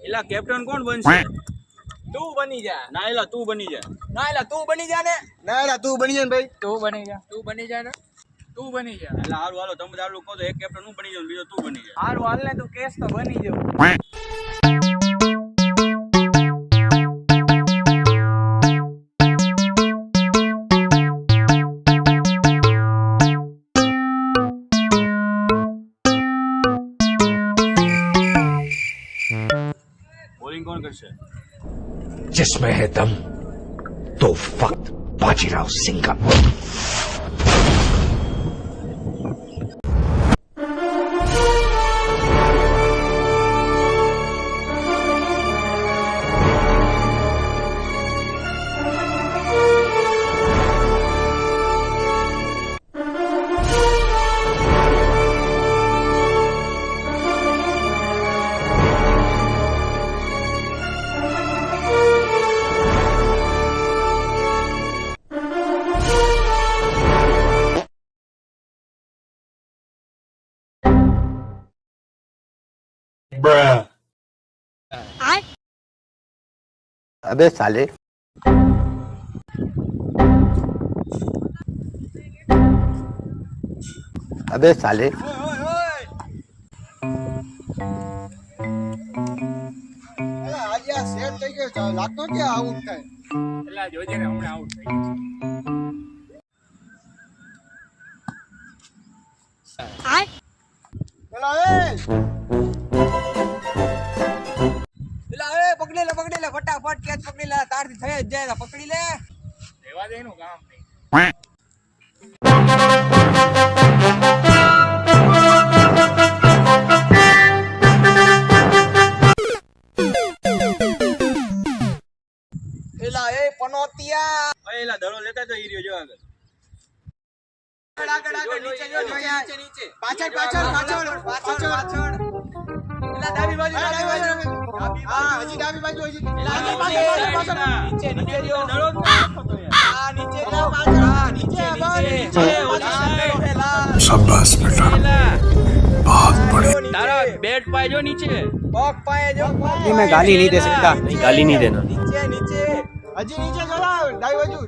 એલા કેપ્ટન કોણ બનશે? તું બની જા. ના એલા તું બની જા. ના એલા તું બની જા ને. ના એલા તું બની જા ને ભાઈ. તું બની જા. તું બની જા ને. તું બની જા. એલા હારું હાલો તમે તારું કહો તો એક કેપ્ટન હું બની જાઉં બીજો તું બની જા. હારું હાલ ને તું કેસ તો બની જાવ. બોલિંગ કોણ કરશે? जिसमें है दम तो वक्त बाजीराव सिंह का। अबे साले अबे साले આજે આ સેટ થઈ ગયો લાગતો કે આઉટ થાય એલા જોજે ને હમણાં આઉટ થઈ ગયો. પેલા એ પકડી લે ફટાફટ કેચ પકડી લે તારથી થઈ જ જાય પકડી લે રેવા દે એનું કામ નહીં. પેલા એ પનોતિયા અરે એલા દડો લેતા તો ઈ રહ્યો જો આગળ. આગળ નીચે જો નીચે પાછળ પેલા ડાબી બાજુ હા હજી ડાબી બાજુ હજી પાછળ નીચે જો દડો આ નીચે જા પાછળ હા નીચે शाबाश बेटा बहुत बढ़िया। તારા બેટ પાય જો નીચે. पग पाए जो मैं गाली नहीं दे सकता। ગાલી નહીં દેના. नीचे हजी नीचे चला दाई बाजू